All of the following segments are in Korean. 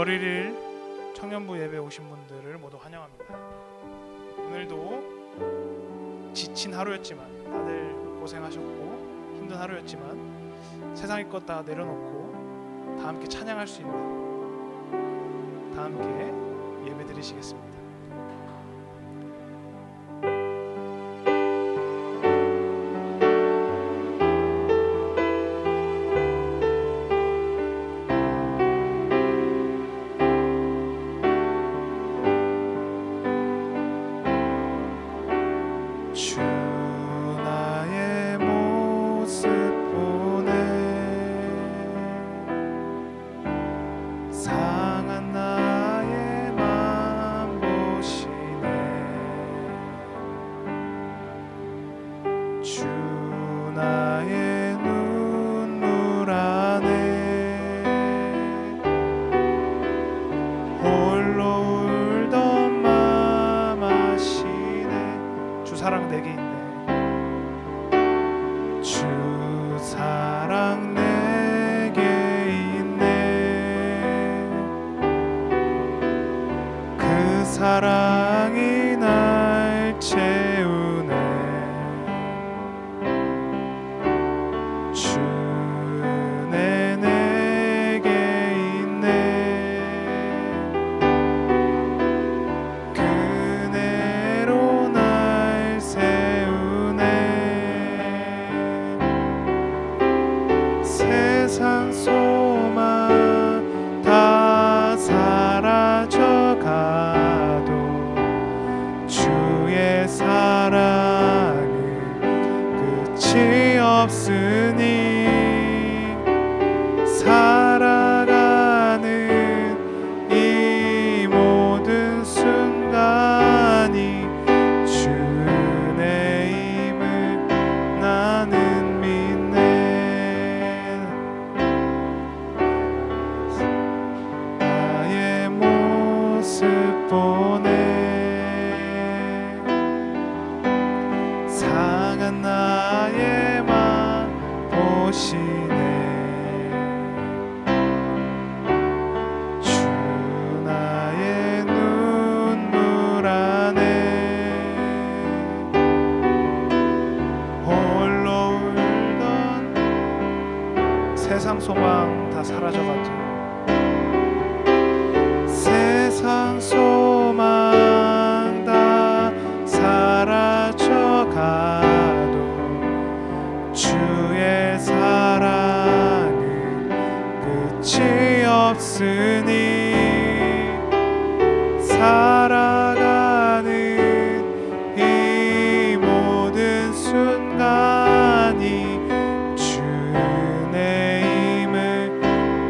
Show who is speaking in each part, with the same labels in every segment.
Speaker 1: 월요일 청년부 예배 오신 분들을 모두 환영합니다. 오늘도 지친 하루였지만 다들 고생하셨고 힘든 하루였지만 세상의 것 다 내려놓고 다 함께 찬양할 수 있는, 다 함께 예배 드리시겠습니다. 주 나의 모습 보네, 상한 나의 맘 보시네. 주 나의 눈물 안에 홀로 울던 맘 아시네. 주 사랑 내게 있네. 주 사랑 내게 있네. 그 사랑이 날 채우네. 주 내게 있네. 그네로 날 세우네. 세상 소망 다 사라져가도 주의 사랑은 끝이 없으니 살아가는 이 모든 순간이 주의 힘을 나는 믿네. 나의 모습 보네, 상한 나의 맘 보시네. 주 나의 눈물 안에 홀로 울던 세상 소망 다 사라져가도, 세상 소망 다 사라져가도 주의 사랑은 끝이 없으니 살아가는 이 모든 순간이 주의 힘을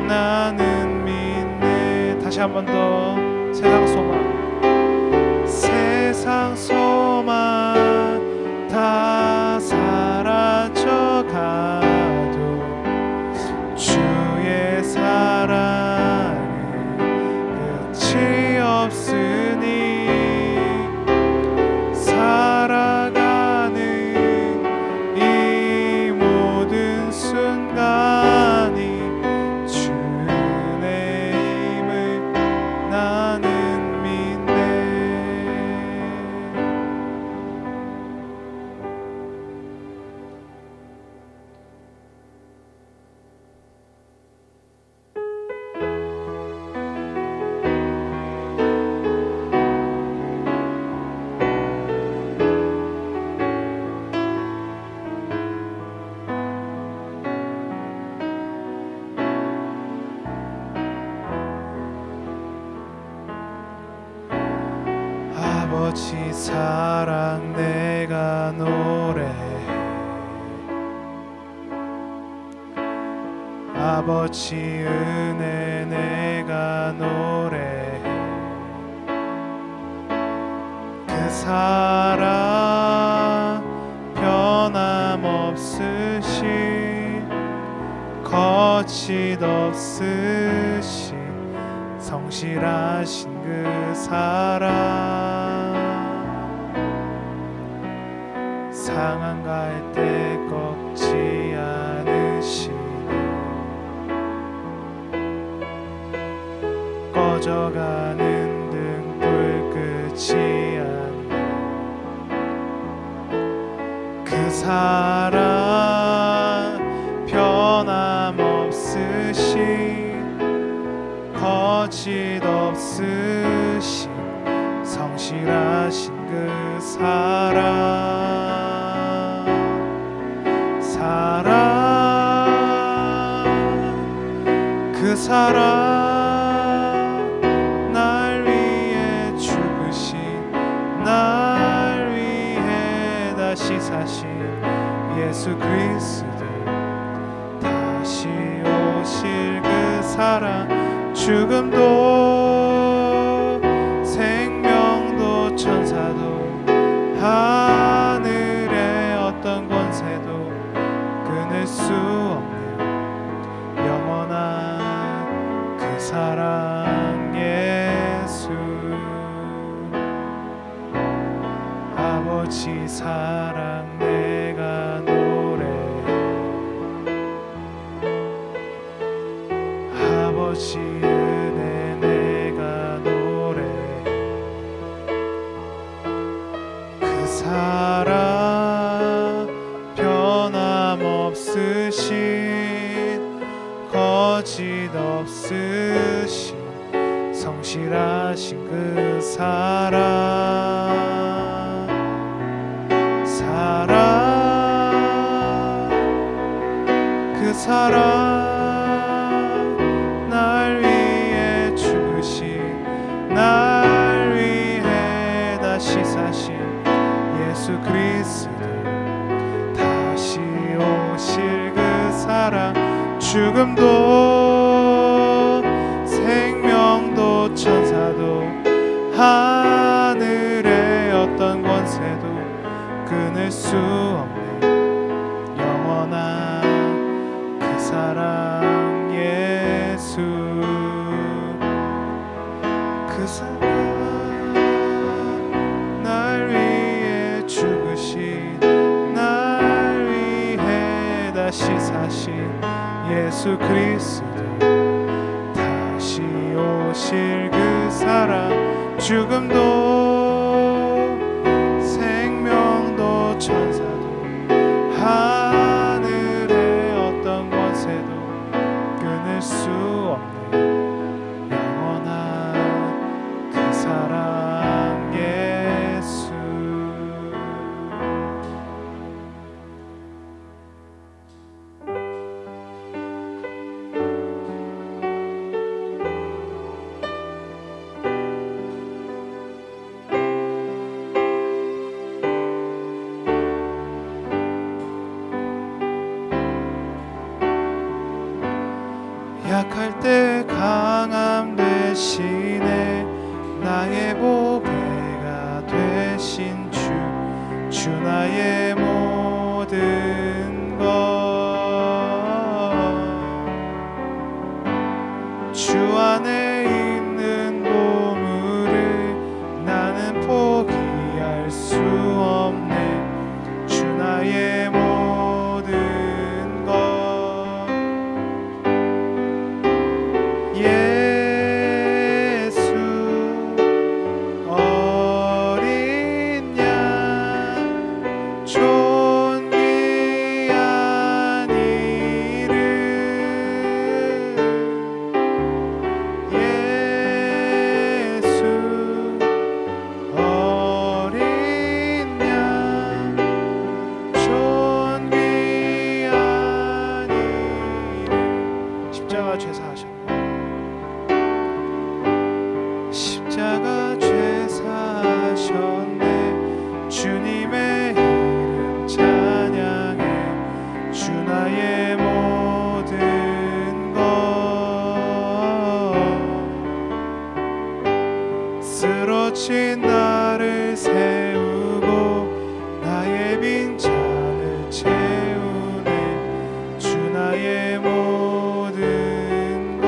Speaker 1: 나는 믿네. 다시 한 번 더. 세상 소망, 세상 소망 다 사라져가도 주의 사랑은 끝이 없으니 살아가는 이 모든 순간이 주의 힘을 나는 믿네. 아버지 사랑 내가 노래해, 아버지 은혜 내가 노래해. 그 사랑 변함없으신 거짓 없으신 성실하신 그 사랑, 상한 갈 때 꺾지 않으시네. 꺼져가는 등불 끝이 아니야. 그 사랑 변함없으신 거짓 없으신 성실하신 그 그 사랑 날 위해 죽으신 날 위해 다시 사신 예수 그리스도 다시 오실 그 사랑 죽음도 생명도 천사도 하늘의 어떤 권세도 끊을 수 없는 영원한 그 사랑 예수 아버지 사랑 내가 노래해 아버지 은혜 내가 노래해 그 사랑 변함없으신 거짓 없으신 성실하신 그 그 사랑 날 위해 죽으신 날 위해 다시 사신 예수 그리스도 다시 오실 그 사랑 죽음도 생명도 천사도 하늘의 어떤 권세도 끊을 수 없는 영원한 그 사랑 예수 그 사랑 날 위해 죽으신 날 위해 다시 사신 예수 그리스도 다시 오실 그 사랑 죽음도 생명도 천사도 하늘의 어떤 권세도 끊을 수 없는 영원한 그 사랑 예수 약할 때 강함 대신에 나의 보배가 되신 주 나의 모든 것 주 안에 있는 보물을 나는 포기할 수 없네 주 나의 모든 것 예수 어린 양 존귀한 이름 예수 어린 양 존귀한 이름 십자가 죄사하셨네 십자가 죄사하셨네 주님의 이름 찬양해 주 나의 모든 것 쓰러진 나를 세우고 나의 빈잔을 채우네 주 나의 모든 것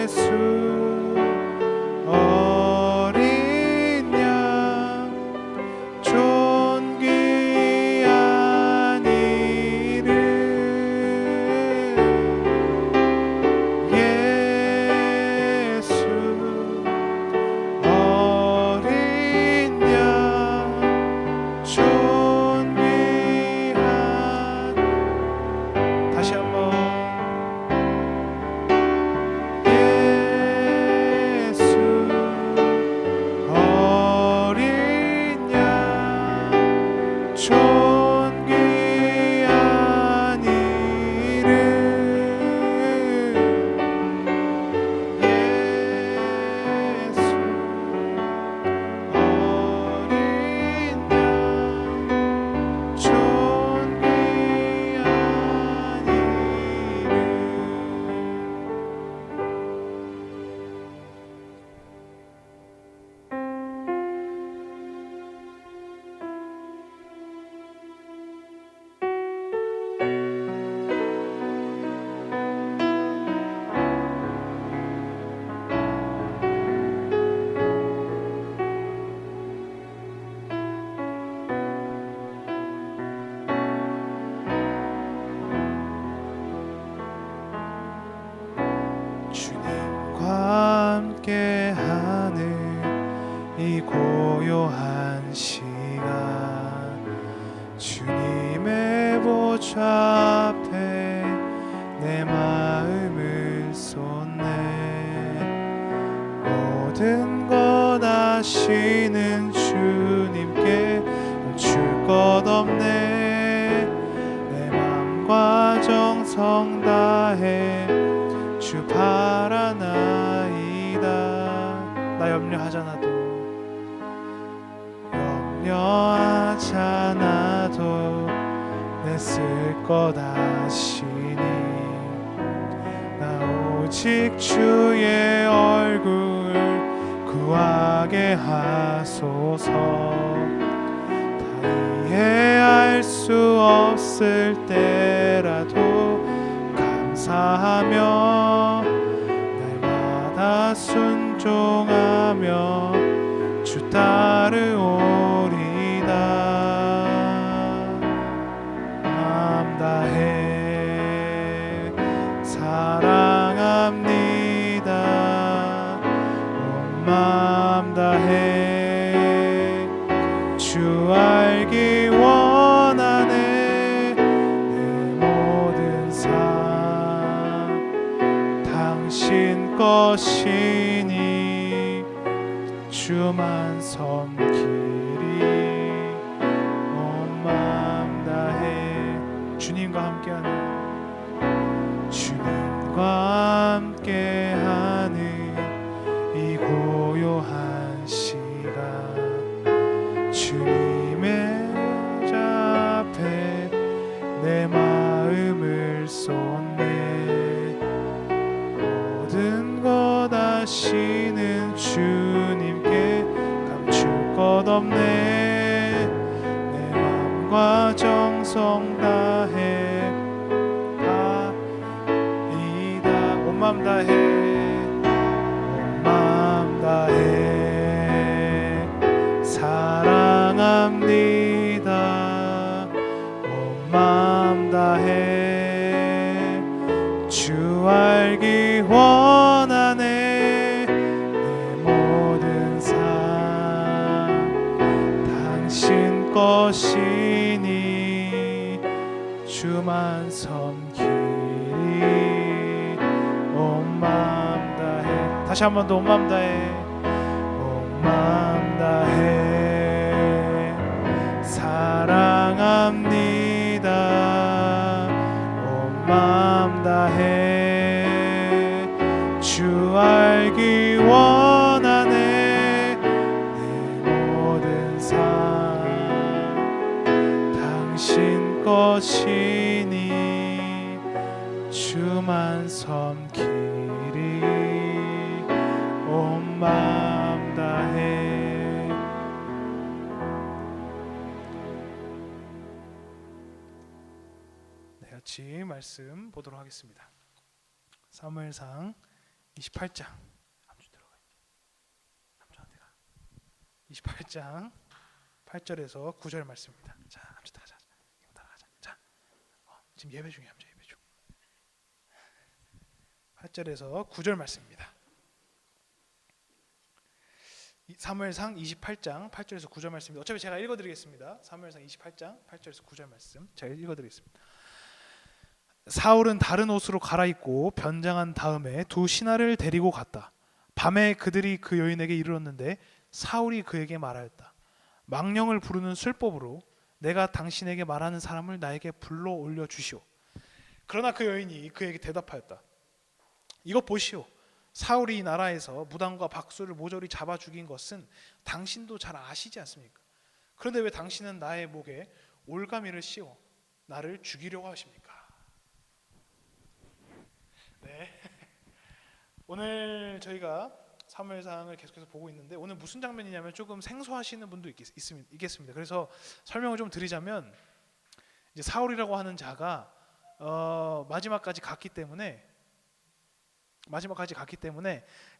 Speaker 1: 예수 어린 양 존귀한 이름 함께하는 이 고요한 시간, 주님의 보좌 앞에 내 마음을 쏟네. 모든 것 아시는 주님께 줄 것 없네. 내 맘과 정성 다해 주 바라나이다. 나 염려하잖아도 내 쓸 것 아시니. 나 오직 주의 얼굴 구하게 하소서. 다 이해할 수 없을 때라도 감사하며 날마다 순종하며 주 따르오리다. 마음 다해 사랑합니다. 온 마음 다해 주 알기 원하네. 내 모든 삶 당신 것이니 주만 섬기리. 온 마음 다해 주님과 함께하는 이 고요한 시간, 주님의 자 앞에 내 마음을 쏟네. 모든 것 아시는 주님께 감출 것 없네. 내 마음과 정성 다해 온 마음 다해 온 마음 다해 사랑합니다. 온 마음 다해 주 알기 원하네. 내 모든 삶 당신 것이니 주만 섬기리. 온 마음 다해 다시 한 번 더 온 마음 다해 온 마음 다해 사랑합니다. 온 마음 다해 주 알기 원하네. 내 모든 삶 당신 것이니 주만 섬기리. 온 마음 다해. 네, 같이 말씀 보도록 하겠습니다. 사무엘상 28장 28장 8절에서 9절 말씀입니다. 자, 함께 따라가자. 자, 지금 예배 중에 함께 예배 중. 8절에서 9절 말씀입니다. 사무엘상 28장 8절에서 9절 말씀입니다. 어차피 제가 읽어드리겠습니다. 사무엘상 28장 8절에서 9절 말씀 제가 읽어드리겠습니다. 사울은 다른 옷으로 갈아입고 변장한 다음에 두 신하를 데리고 갔다. 밤에 그들이 그 여인에게 이르렀는데 사울이 그에게 말하였다. 망령을 부르는 술법으로 내가 당신에게 말하는 사람을 나에게 불러 올려 주시오. 그러나 그 여인이 그에게 대답하였다. 이것 보시오. 사울이 이 나라에서 무당과 박수를 모조리 잡아 죽인 것은 당신도 잘 아시지 않습니까? 그런데 왜 당신은 나의 목에 올가미를 씌워 나를 죽이려고 하십니까? 네. 오늘 저희가 사무엘상을 계속해서 보고 있는데 오늘 무슨 장면이냐면 조금 생소하시는 분도 있겠습니다. 그래서 설명을 좀 드리자면 이제 사울이라고 하는 자가 마지막까지 갔기 때문에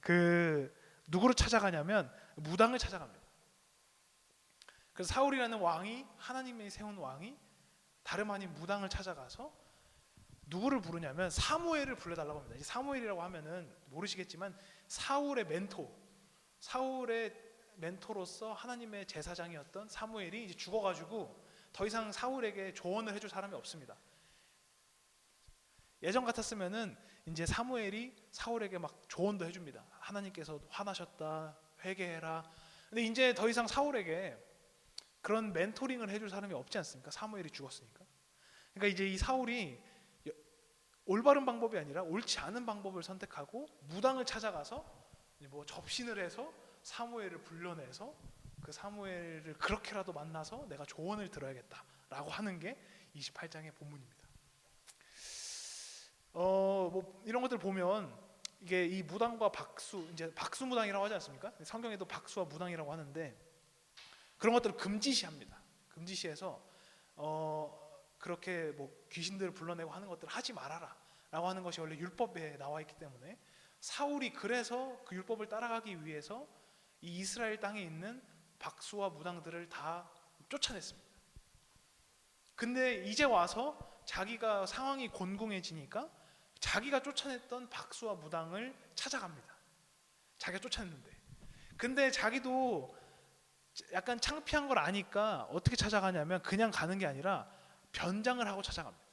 Speaker 1: 그 누구를 찾아가냐면 무당을 찾아갑니다. 그래서 사울이라는 왕이 하나님이 세운 왕이 다름 아닌 무당을 찾아가서 누구를 부르냐면 사무엘을 불러달라고 합니다. 이 사무엘이라고 하면은 모르시겠지만 사울의 멘토로서 하나님의 제사장이었던 사무엘이 이제 죽어가지고 더 이상 사울에게 조언을 해줄 사람이 없습니다. 예전 같았으면은 이제 사무엘이 사울에게 막 조언도 해줍니다. 하나님께서 화나셨다, 회개해라. 근데 이제 더 이상 사울에게 그런 멘토링을 해줄 사람이 없지 않습니까? 사무엘이 죽었으니까. 그러니까 이제 이 사울이 올바른 방법이 아니라 옳지 않은 방법을 선택하고 무당을 찾아가서 뭐 접신을 해서 사무엘을 불러내서 그 사무엘을 그렇게라도 만나서 내가 조언을 들어야겠다라고 하는 게 28장의 본문입니다. 뭐 이런 것들 보면 이게 이 무당과 박수, 이제 박수 무당이라고 하지 않습니까? 성경에도 박수와 무당이라고 하는데 그런 것들을 금지시합니다. 금지시해서 그렇게 뭐 귀신들을 불러내고 하는 것들을 하지 말아라라고 하는 것이 원래 율법에 나와 있기 때문에 사울이 그래서 그 율법을 따라가기 위해서 이 이스라엘 땅에 있는 박수와 무당들을 다 쫓아냈습니다. 근데 이제 와서 자기가 상황이 곤궁해지니까 자기가 쫓아냈던 박수와 무당을 찾아갑니다. 자기가 쫓아냈는데 근데 자기도 약간 창피한 걸 아니까 어떻게 찾아가냐면 그냥 가는 게 아니라 변장을 하고 찾아갑니다.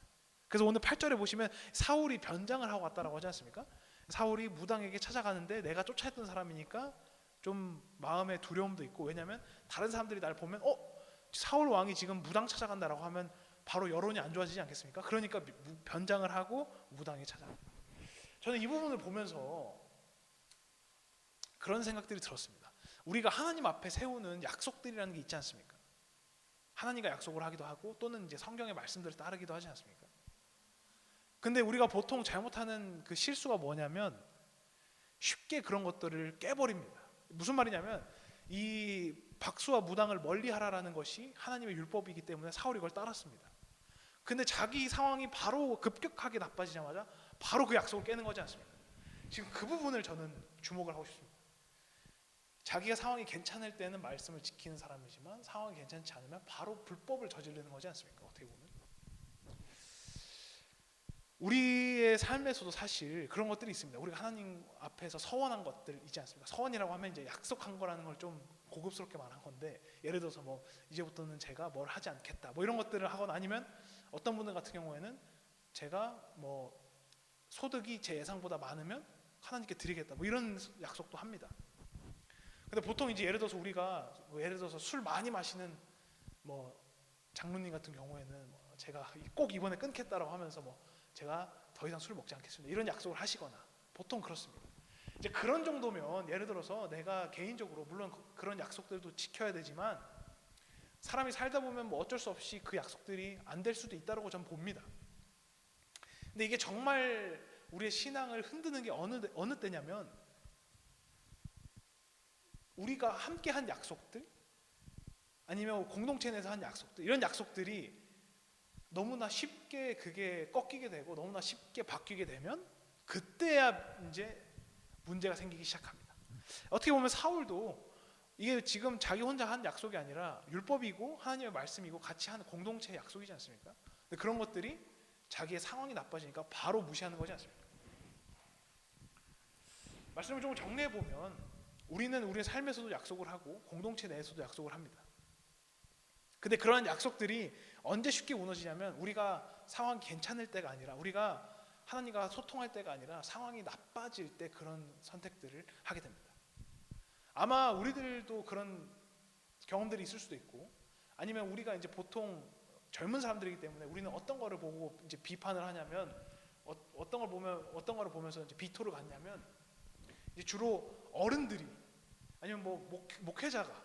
Speaker 1: 그래서 오늘 8절에 보시면 사울이 변장을 하고 왔다라고 하지 않습니까? 사울이 무당에게 찾아가는데 내가 쫓아냈던 사람이니까 좀 마음에 두려움도 있고, 왜냐하면 다른 사람들이 날 보면 사울 왕이 지금 무당 찾아간다라고 하면 바로 여론이 안 좋아지지 않겠습니까? 그러니까 변장을 하고 무당에 찾아갑니다. 저는 이 부분을 보면서 그런 생각들이 들었습니다. 우리가 하나님 앞에 세우는 약속들이라는 게 있지 않습니까? 하나님과 약속을 하기도 하고 또는 이제 성경의 말씀들을 따르기도 하지 않습니까? 근데 우리가 보통 잘못하는 그 실수가 뭐냐면 쉽게 그런 것들을 깨버립니다. 무슨 말이냐면 이 박수와 무당을 멀리하라라는 것이 하나님의 율법이기 때문에 사울이 그걸 따랐습니다. 근데 자기 상황이 바로 급격하게 나빠지자마자 바로 그 약속을 깨는 거지 않습니까? 지금 그 부분을 저는 주목을 하고 싶습니다. 자기가 상황이 괜찮을 때는 말씀을 지키는 사람이지만 상황이 괜찮지 않으면 바로 불법을 저지르는 거지 않습니까? 어떻게 보면 우리의 삶에서도 사실 그런 것들이 있습니다. 우리가 하나님 앞에서 서원한 것들 있지 않습니까? 서원이라고 하면 이제 약속한 거라는 걸 좀 고급스럽게 말한 건데, 예를 들어서 뭐 이제부터는 제가 뭘 하지 않겠다 뭐 이런 것들을 하거나, 아니면 어떤 분들 같은 경우에는 제가 뭐 소득이 제 예상보다 많으면 하나님께 드리겠다 뭐 이런 약속도 합니다. 근데 보통 이제 예를 들어서 우리가 예를 들어서 술 많이 마시는 뭐 장로님 같은 경우에는 뭐 제가 꼭 이번에 끊겠다라고 하면서 뭐 제가 더 이상 술 먹지 않겠습니다 이런 약속을 하시거나, 보통 그렇습니다. 이제 그런 정도면 예를 들어서 내가 개인적으로 물론 그런 약속들도 지켜야 되지만 사람이 살다 보면 뭐 어쩔 수 없이 그 약속들이 안 될 수도 있다고 저는 봅니다. 근데 이게 정말 우리의 신앙을 흔드는 게 어느 때냐면 우리가 함께 한 약속들, 아니면 공동체 내에서 한 약속들, 이런 약속들이 너무나 쉽게 그게 꺾이게 되고 너무나 쉽게 바뀌게 되면 그때야 이제 문제가 생기기 시작합니다. 어떻게 보면 사울도 이게 지금 자기 혼자 한 약속이 아니라 율법이고 하나님의 말씀이고 같이 하는 공동체의 약속이지 않습니까? 근데 그런 것들이 자기의 상황이 나빠지니까 바로 무시하는 거지 않습니까? 말씀을 좀 정리해 보면 우리는 우리의 삶에서도 약속을 하고 공동체 내에서도 약속을 합니다. 근데 그러한 약속들이 언제 쉽게 무너지냐면 우리가 상황이 괜찮을 때가 아니라, 우리가 하나님과 소통할 때가 아니라 상황이 나빠질 때 그런 선택들을 하게 됩니다. 아마 우리들도 그런 경험들이 있을 수도 있고, 아니면 우리가 이제 보통 젊은 사람들이기 때문에 우리는 어떤 거를 보고 이제 비판을 하냐면 어떤 거를 보면서 이제 비토를 갖냐면 이제 주로 어른들이, 아니면 뭐 목회자가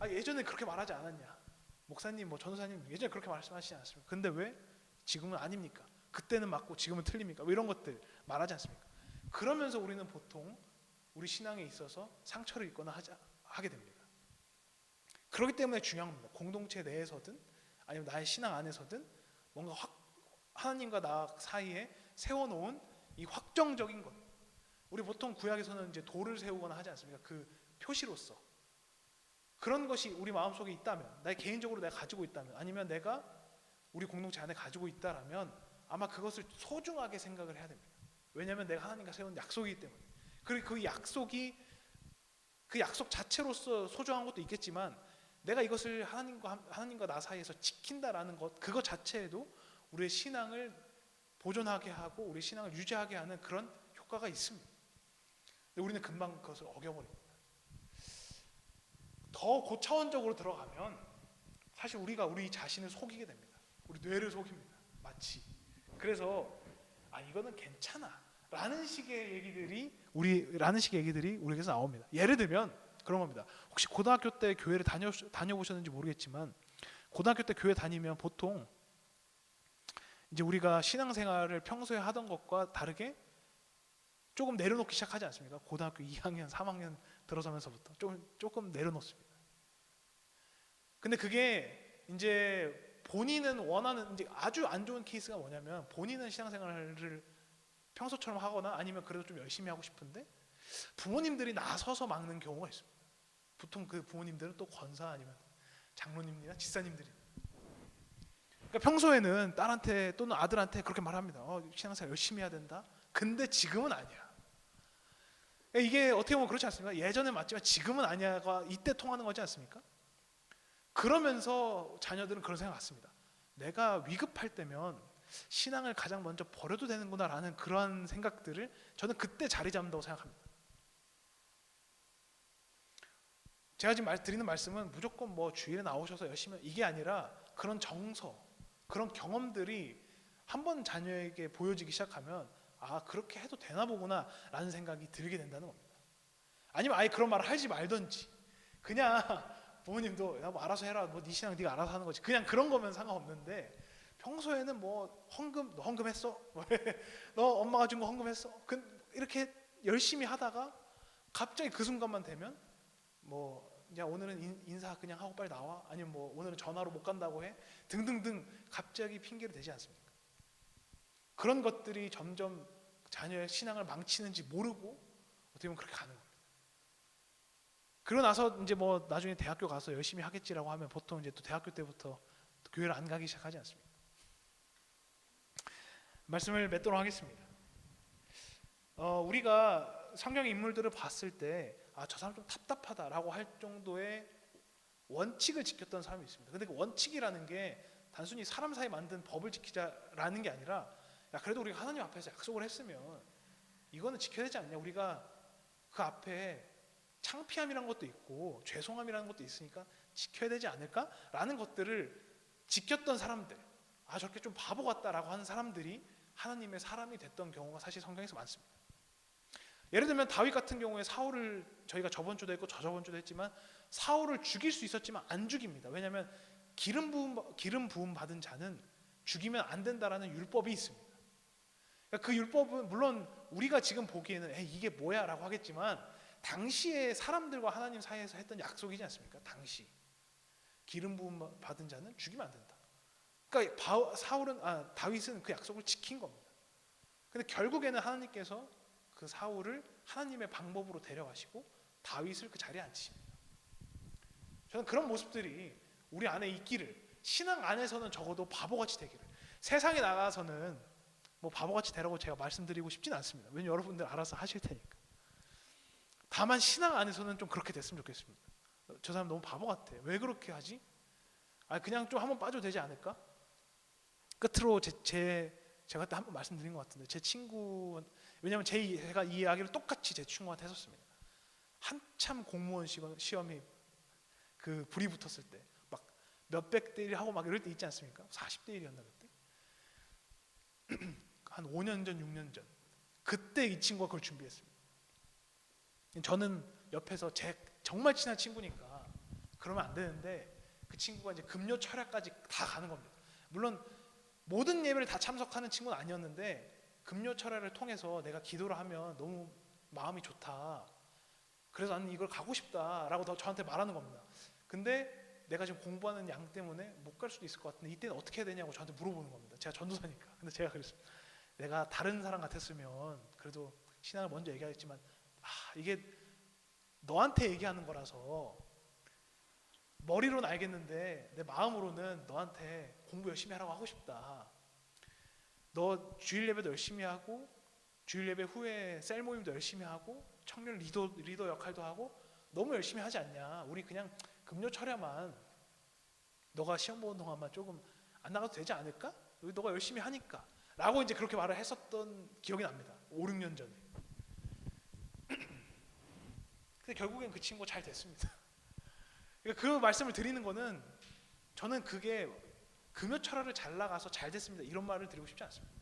Speaker 1: 예전에 그렇게 말하지 않았냐, 목사님 뭐 전도사님 예전에 그렇게 말씀하시지 않습니까? 근데 왜 지금은 아닙니까? 그때는 맞고 지금은 틀립니까? 뭐 이런 것들 말하지 않습니까? 그러면서 우리는 보통 우리 신앙에 있어서 상처를 입거나 하게 됩니다. 그렇기 때문에 중요한 겁니다. 공동체 내에서든 아니면 나의 신앙 안에서든 뭔가 하나님과 나 사이에 세워놓은 이 확정적인 것, 우리 보통 구약에서는 이제 돌을 세우거나 하지 않습니까? 그 표시로서 그런 것이 우리 마음속에 있다면, 나 개인적으로 내가 가지고 있다면, 아니면 내가 우리 공동체 안에 가지고 있다라면 아마 그것을 소중하게 생각을 해야 됩니다. 왜냐하면 내가 하나님과 세운 약속이기 때문에. 그리고 그 약속이 그 약속 자체로서 소중한 것도 있겠지만 내가 이것을 하나님과 나 사이에서 지킨다라는 것, 그것 자체에도 우리의 신앙을 보존하게 하고 우리의 신앙을 유지하게 하는 그런 효과가 있습니다. 근데 우리는 금방 그것을 어겨버립니다. 더 고차원적으로 들어가면 사실 우리가 우리 자신을 속이게 됩니다. 우리 뇌를 속입니다. 마치. 그래서 이거는 괜찮아 라는 식의 얘기들이 우리에게서 나옵니다. 예를 들면 그런 겁니다. 혹시 고등학교 때 교회를 다녀보셨는지 모르겠지만 고등학교 때 교회 다니면 보통 이제 우리가 신앙생활을 평소에 하던 것과 다르게 조금 내려놓기 시작하지 않습니까? 고등학교 2학년, 3학년 들어서면서부터 조금 내려놓습니다. 근데 그게 이제 본인은 원하는 이제 아주 안 좋은 케이스가 뭐냐면 본인은 신앙생활을 평소처럼 하거나 아니면 그래도 좀 열심히 하고 싶은데 부모님들이 나서서 막는 경우가 있습니다. 보통 그 부모님들은 또 권사 아니면 장로님이나 집사님들이. 그러니까 평소에는 딸한테 또는 아들한테 그렇게 말합니다. 신앙생활 열심히 해야 된다. 근데 지금은 아니야. 이게 어떻게 보면 그렇지 않습니까? 예전엔 맞지만 지금은 아니야가 이때 통하는 거지 않습니까? 그러면서 자녀들은 그런 생각 같습니다. 내가 위급할 때면 신앙을 가장 먼저 버려도 되는구나라는 그러한 생각들을 저는 그때 자리 잡는다고 생각합니다. 제가 지금 드리는 말씀은 무조건 뭐 주일에 나오셔서 열심히 이게 아니라 그런 정서, 그런 경험들이 한번 자녀에게 보여지기 시작하면 그렇게 해도 되나 보구나 라는 생각이 들게 된다는 겁니다. 아니면 아예 그런 말을 하지 말던지 그냥 부모님도 야, 뭐 알아서 해라, 뭐 네 신앙 네가 알아서 하는 거지, 그냥 그런 거면 상관없는데 평소에는 뭐 너 헌금했어? 너 엄마가 준 거 헌금했어? 이렇게 열심히 하다가 갑자기 그 순간만 되면 뭐 야 오늘은 인사 그냥 하고 빨리 나와, 아니면 뭐 오늘은 전화로 못 간다고 해 등등등 갑자기 핑계를 대지 않습니까? 그런 것들이 점점 자녀의 신앙을 망치는지 모르고 어떻게 보면 그렇게 가는 겁니다. 그러고 나서 이제 뭐 나중에 대학교 가서 열심히 하겠지라고 하면 보통 이제 또 대학교 때부터 또 교회를 안 가기 시작하지 않습니까? 말씀을 맺도록 하겠습니다. 우리가 성경의 인물들을 봤을 때 저 사람 좀 답답하다라고 할 정도의 원칙을 지켰던 사람이 있습니다. 근데 그 원칙이라는 게 단순히 사람 사이 만든 법을 지키자라는 게 아니라 그래도 우리가 하나님 앞에서 약속을 했으면 이거는 지켜야 되지 않냐, 우리가 그 앞에 창피함이라는 것도 있고 죄송함이라는 것도 있으니까 지켜야 되지 않을까라는 것들을 지켰던 사람들, 저렇게 좀 바보 같다라고 하는 사람들이 하나님의 사람이 됐던 경우가 사실 성경에서 많습니다. 예를 들면 다윗 같은 경우에 사울을 저희가 저번 주도 했고 저저번 주도 했지만 사울을 죽일 수 있었지만 안 죽입니다. 왜냐하면 기름 부음 받은 자는 죽이면 안 된다라는 율법이 있습니다. 그러니까 그 율법은 물론 우리가 지금 보기에는 이게 뭐야 라고 하겠지만 당시에 사람들과 하나님 사이에서 했던 약속이지 않습니까? 당시 기름 부음 받은 자는 죽이면 안 된다. 그러니까 다윗은 그 약속을 지킨 겁니다. 근데 결국에는 하나님께서 그 사울을 하나님의 방법으로 데려가시고 다윗을 그 자리에 앉히십니다. 저는 그런 모습들이 우리 안에 있기를, 신앙 안에서는 적어도 바보같이 되기를, 세상에 나가서는 뭐 바보같이 되라고 제가 말씀드리고 싶진 않습니다. 왜냐면 여러분들 알아서 하실 테니까. 다만 신앙 안에서는 좀 그렇게 됐으면 좋겠습니다. 저 사람 너무 바보 같아, 왜 그렇게 하지? 그냥 좀 한번 빠져도 되지 않을까? 끝으로 제가 그때 한번 말씀드린 것 같은데 제 친구, 왜냐면 제가 이 이야기를 똑같이 제 친구한테 했었습니다. 한참 공무원 시험이 그 불이 붙었을 때 막 몇백 대 1 하고 막 이럴 때 있지 않습니까? 40대 1이었나 그때? 한 5년 전 6년 전 그때 이 친구가 그걸 준비했습니다. 저는 옆에서 제 정말 친한 친구니까 그러면 안 되는데 그 친구가 이제 금요 철야까지 다 가는 겁니다. 물론 모든 예배를 다 참석하는 친구는 아니었는데 금요 철야를 통해서 내가 기도를 하면 너무 마음이 좋다, 그래서 나는 이걸 가고 싶다라고 저한테 말하는 겁니다. 근데 내가 지금 공부하는 양 때문에 못 갈 수도 있을 것 같은데 이때는 어떻게 해야 되냐고 저한테 물어보는 겁니다. 제가 전도사니까. 근데 제가 그랬습니다. 내가 다른 사람 같았으면 그래도 신앙을 먼저 얘기하겠지만 이게 너한테 얘기하는 거라서 머리로는 알겠는데 내 마음으로는 너한테 공부 열심히 하라고 하고 싶다. 너 주일 예배도 열심히 하고 주일 예배 후에 셀 모임도 열심히 하고 청년 리더 역할도 하고 너무 열심히 하지 않냐? 우리 그냥 금요 철야만 너가 시험 보는 동안만 조금 안 나가도 되지 않을까? 너가 열심히 하니까 라고 이제 그렇게 말을 했었던 기억이 납니다. 5, 6년 전에. 근데 결국엔 그 친구가 잘 됐습니다. 그 말씀을 드리는 거는 저는 그게 금요 철야를 잘 나가서 잘 됐습니다 이런 말을 드리고 싶지 않습니다.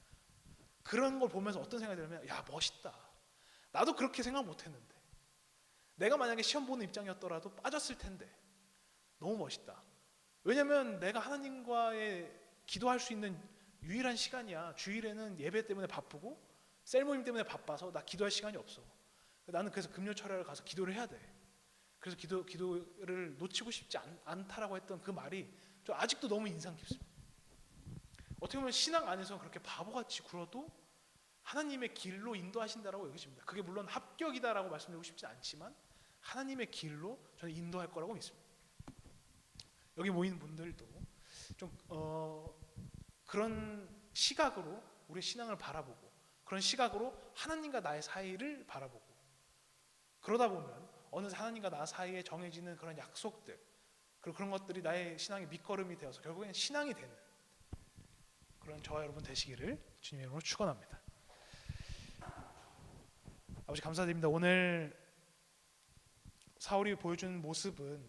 Speaker 1: 그런 걸 보면서 어떤 생각이 들면 야 멋있다. 나도 그렇게 생각 못했는데 내가 만약에 시험 보는 입장이었더라도 빠졌을 텐데 너무 멋있다. 왜냐면 내가 하나님과의 기도할 수 있는 유일한 시간이야. 주일에는 예배 때문에 바쁘고 셀 모임 때문에 바빠서 나 기도할 시간이 없어. 나는 그래서 금요 철야를 가서 기도를 해야 돼. 그래서 기도를 놓치고 싶지 않다라고 했던 그 말이 저 아직도 너무 인상 깊습니다. 어떻게 보면 신앙 안에서 그렇게 바보같이 굴어도 하나님의 길로 인도하신다라고 여기십니다. 그게 물론 합격이다라고 말씀드리고 싶지 않지만 하나님의 길로 저는 인도할 거라고 믿습니다. 여기 모인 분들도 좀 그런 시각으로 우리 신앙을 바라보고 그런 시각으로 하나님과 나의 사이를 바라보고 그러다 보면 어느새 하나님과 나 사이에 정해지는 그런 약속들 그리고 그런 것들이 나의 신앙의 밑거름이 되어서 결국엔 신앙이 되는 그런 저와 여러분 되시기를 주님의 이름으로 축원합니다. 아버지 감사드립니다. 오늘 사울이 보여준 모습은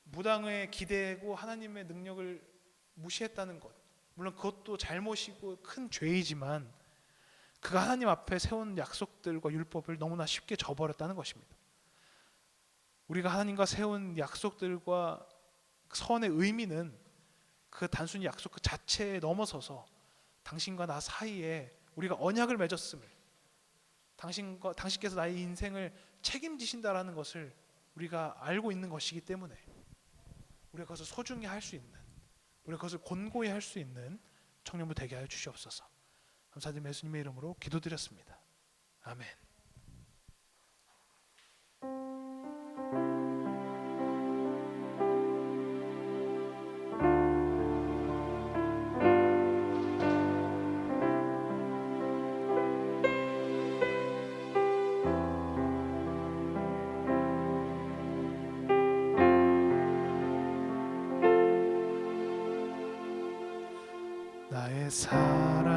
Speaker 1: 무당에 기대고 하나님의 능력을 무시했다는 것, 물론 그것도 잘못이고 큰 죄이지만 그가 하나님 앞에 세운 약속들과 율법을 너무나 쉽게 저버렸다는 것입니다. 우리가 하나님과 세운 약속들과 선의 의미는 그 단순히 약속 그 자체에 넘어서서 당신과 나 사이에 우리가 언약을 맺었음을, 당신께서 나의 인생을 책임지신다라는 것을 우리가 알고 있는 것이기 때문에 우리가 그것을 소중히 할 수 있는, 우리가 그것을 곤고히 할 수 있는 청년부 되게 하여 주시옵소서. 감사드리며 예수님의 이름으로 기도드렸습니다. 아멘. 나의 사랑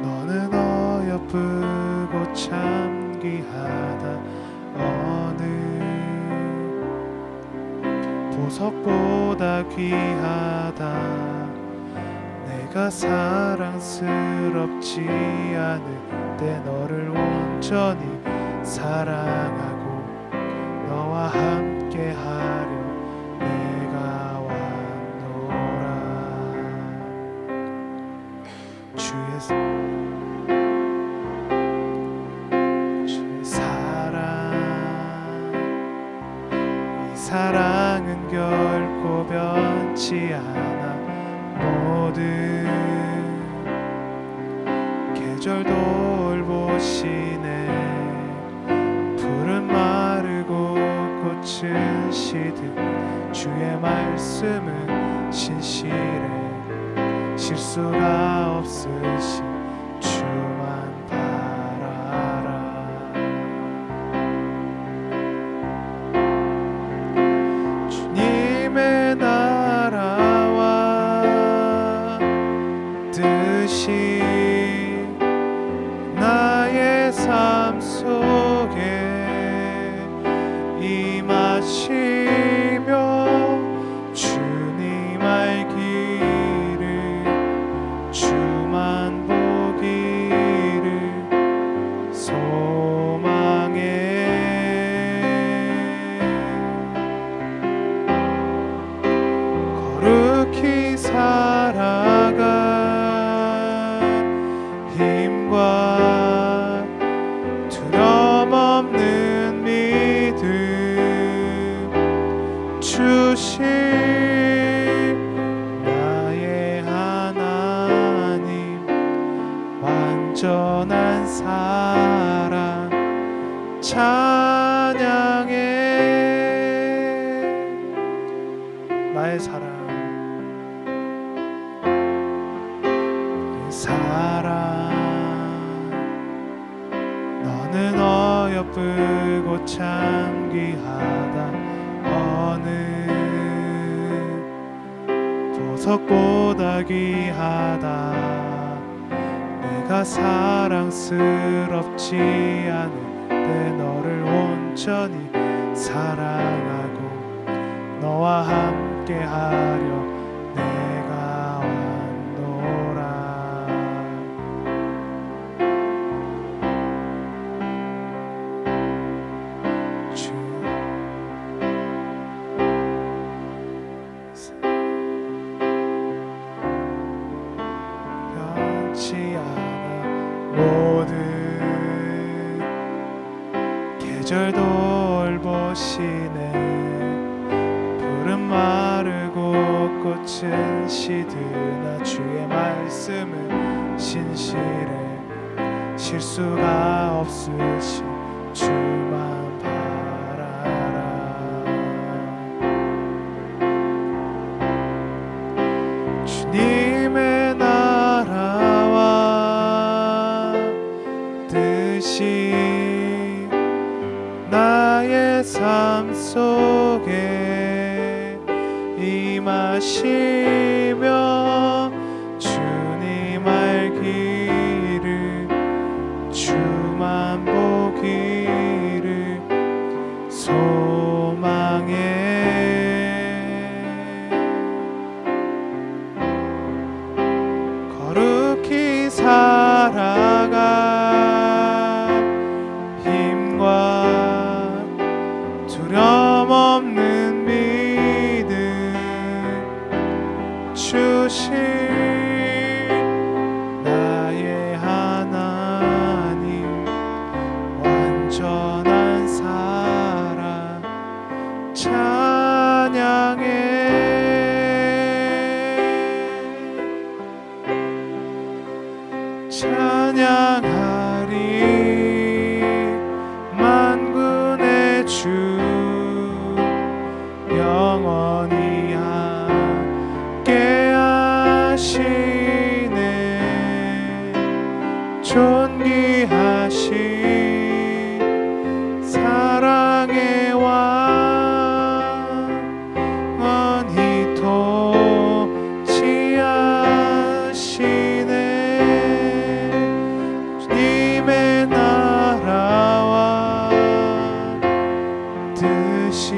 Speaker 1: 너는 어여쁘고 참 귀하다. 어느 보석보다 귀하다. 내가 사랑스럽지 않을 때 너를 온전히 사랑하고 너와 함께하려 내가 왔노라. 주의 사랑, 이 사랑은 결코 변치 않아. 모든 계절 돌보시네. 푸른 마르고 꽃은 시든 주의 말씀은 신실해. 실수가 없으신 주만 바라라. 주님의 나라와 뜻이 나의 삶 속에 임하시며 주님 알기를 주만 보기를 소망해. 거룩히 살아가 힘과 두려움 없는 믿음 주신 나의 하나님. 완전한 사랑 찬양해. 나의 사랑 사랑 너는 어여쁘고 참 귀하다. 어느 보석보다 귀하다. 내가 사랑스럽지 않은데 너를 온전히 사랑하고 너와 함께하려 내가 왔노라. 주 변치 않아. 모든 계절 돌보시네. 푸른 마르고 꽃은 시드나 주의 말씀은 신실해. 실수가 없으신 주만 바라라. 주님의 나라와 뜻이 나의 삶 속에 임하시며 주님 알기를 주만 보기를 소망해. 거룩히 살아가 힘과 두려움 없는 믿음 주신 나의 하나님. 완전한 사랑 찬양해. 찬양하리 만군의 주 영원히 함께 하시네. 존귀하신 사랑의 왕 원히 통치하시네. 주님의 나라와 뜻이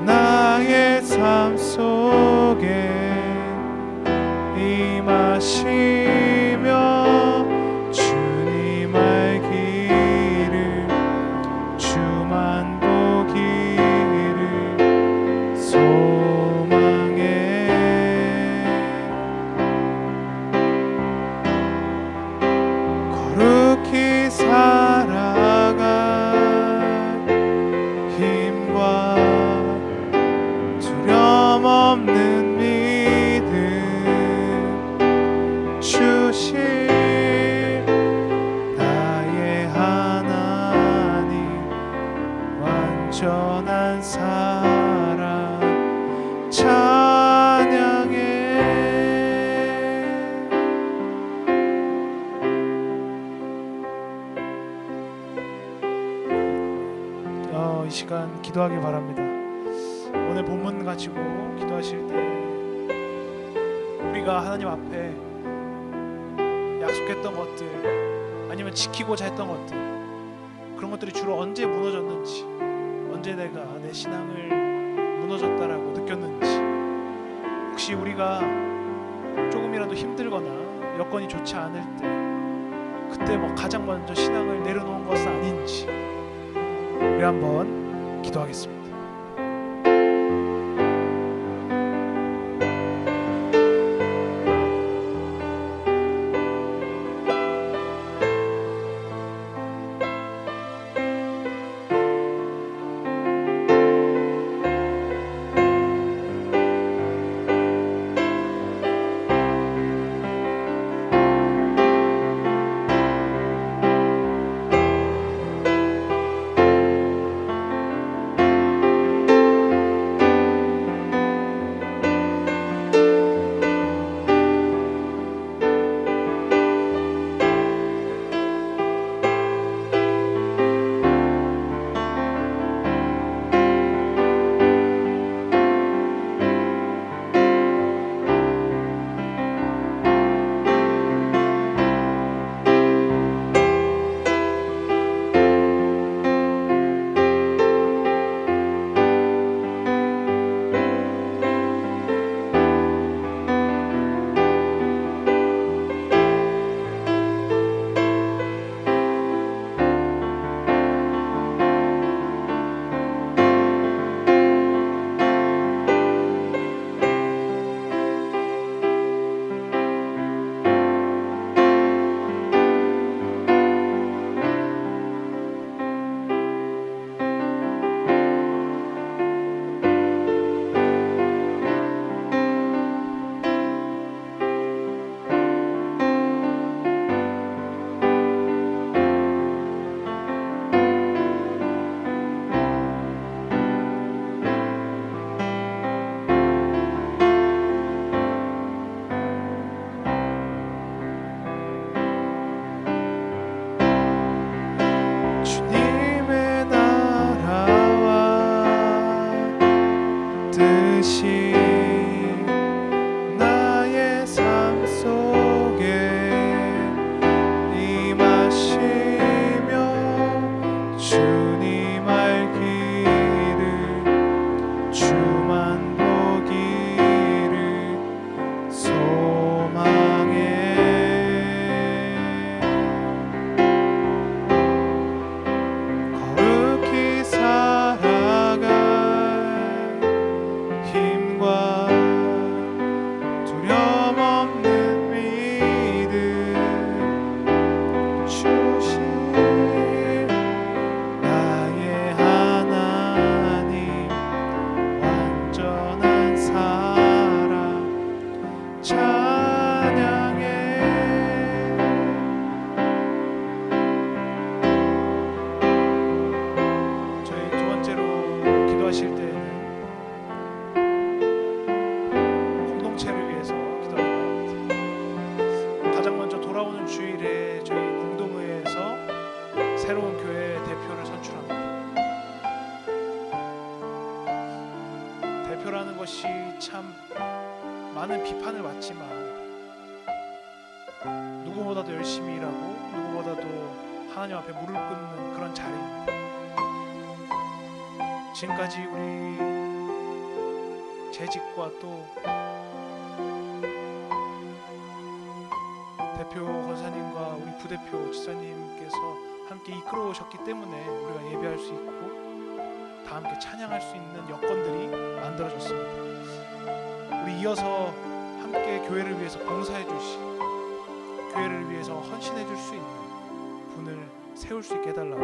Speaker 1: 나의 삶 속에 임하시며 주님 알기를 주만 보기를 소망해. 거룩히 살아가 힘과 두려움 없는 믿음 주신 나의 하나님. 완전한 사랑 찬양해. 이 시간 기도하길 바랍니다. 오늘 본문 가지고 기도하실 때 우리가 하나님 앞에 약속했던 것들 아니면 지키고자 했던 것들, 그런 것들이 주로 언제 무너졌는지, 언제 내가 내 신앙을 무너졌다라고 느꼈는지, 혹시 우리가 조금이라도 힘들거나 여건이 좋지 않을 때 그때 가장 먼저 신앙을 내려놓은 것은 아닌지 우리 한번 기도하겠습니다. 이번 주일에 저희 공동회에서 새로운 교회 대표를 선출합니다. 대표라는 것이 참 많은 비판을 받지만 누구보다도 열심히 일하고 누구보다도 하나님 앞에 무릎 꿇는 그런 자리입니다. 지금까지 우리 재직과 또 대표 권사님과 우리 부대표 지사님께서 함께 이끌어 오셨기 때문에 우리가 예배할 수 있고 다 함께 찬양할 수 있는 여건들이 만들어졌습니다. 우리 이어서 함께 교회를 위해서 봉사해 주시, 교회를 위해서 헌신해 줄 수 있는 분을 세울 수 있게 해달라고,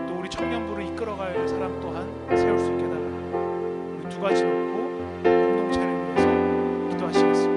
Speaker 1: 또 우리 청년부를 이끌어갈 사람 또한 세울 수 있게 해달라고, 우리 두 가지 놓고 공동체를 위해서 기도하시겠습니다.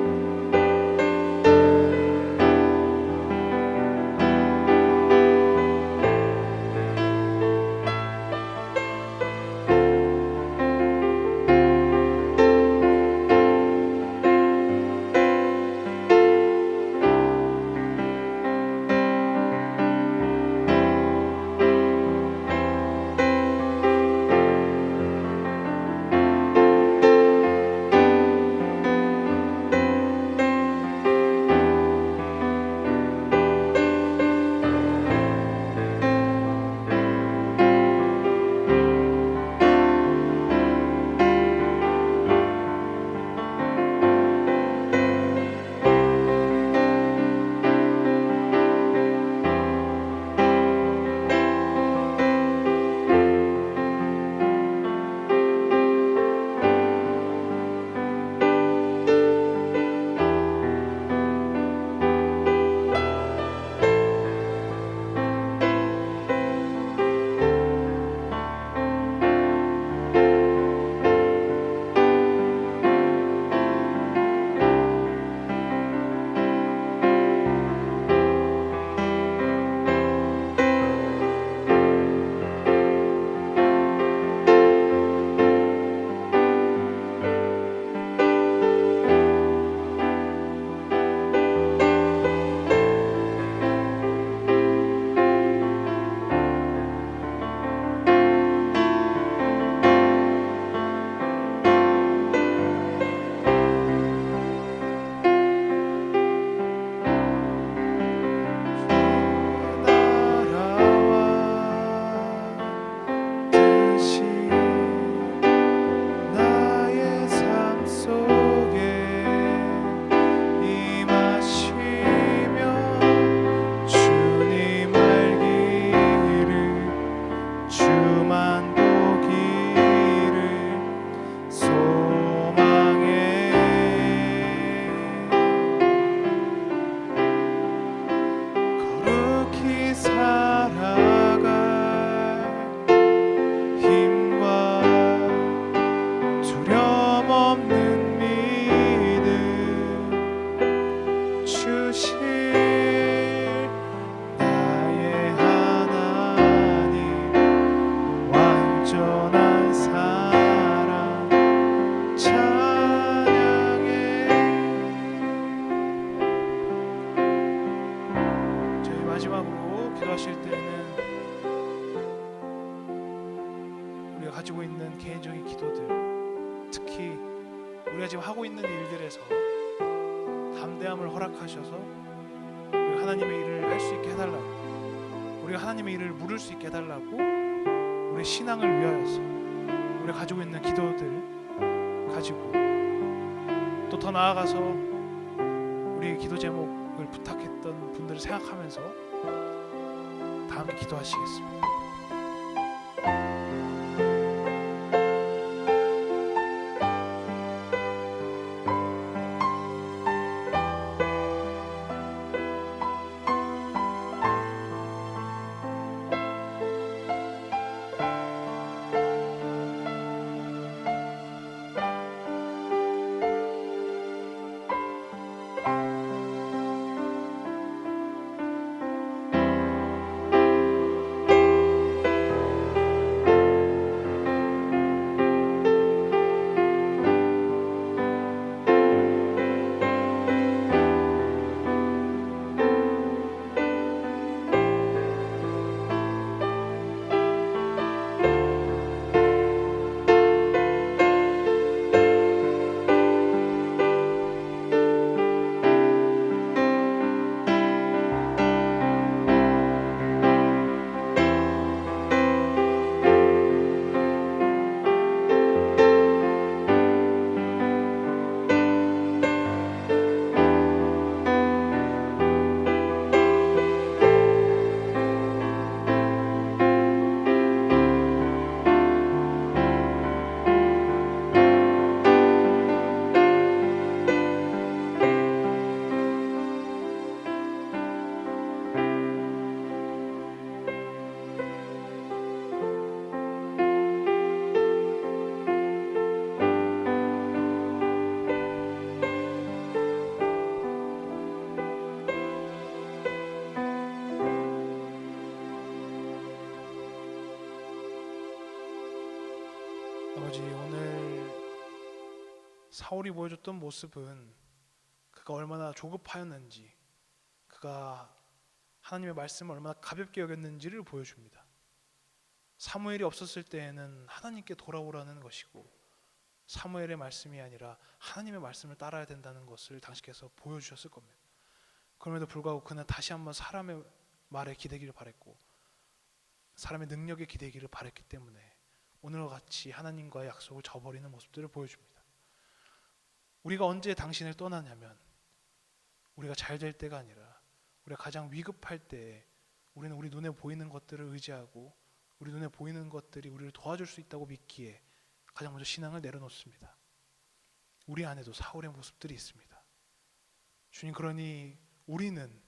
Speaker 1: 마지막으로 기도하실 때는 우리가 가지고 있는 개인적인 기도들, 특히 우리가 지금 하고 있는 일들에서 담대함을 허락하셔서 우리가 하나님의 일을 할 수 있게 해달라고, 우리가 하나님의 일을 물을 수 있게 해달라고, 우리의 신앙을 위하여서 우리가 가지고 있는 기도들 가지고, 또 더 나아가서 우리의 기도 제목을 부탁했던 분들을 생각하면서 다 함께 기도하시겠습니다. 사울이 보여줬던 모습은 그가 얼마나 조급하였는지, 그가 하나님의 말씀을 얼마나 가볍게 여겼는지를 보여줍니다. 사무엘이 없었을 때에는 하나님께 돌아오라는 것이고, 사무엘의 말씀이 아니라 하나님의 말씀을 따라야 된다는 것을 당신께서 보여주셨을 겁니다. 그럼에도 불구하고 그는 다시 한번 사람의 말에 기대기를 바랬고, 사람의 능력에 기대기를 바랬기 때문에 오늘과 같이 하나님과의 약속을 저버리는 모습들을 보여줍니다. 우리가 언제 당신을 떠나냐면, 우리가 잘 될 때가 아니라 우리가 가장 위급할 때 우리는 우리 눈에 보이는 것들을 의지하고, 우리 눈에 보이는 것들이 우리를 도와줄 수 있다고 믿기에 가장 먼저 신앙을 내려놓습니다. 우리 안에도 사울의 모습들이 있습니다. 주님, 그러니 우리는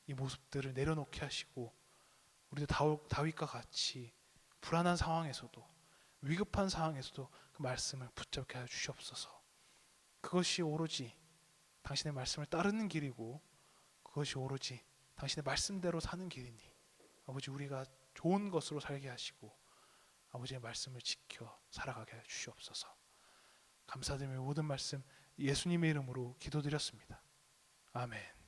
Speaker 1: 이 모습들을 내려놓게 하시고, 우리도 다윗과 같이 불안한 상황에서도, 위급한 상황에서도 그 말씀을 붙잡게 하여 주시옵소서. 그것이 오로지 당신의 말씀을 따르는 길이고, 그것이 오로지 당신의 말씀대로 사는 길이니 아버지, 우리가 좋은 것으로 살게 하시고 아버지의 말씀을 지켜 살아가게 하여 주시옵소서. 감사드리며 모든 말씀 예수님의 이름으로 기도드렸습니다. 아멘.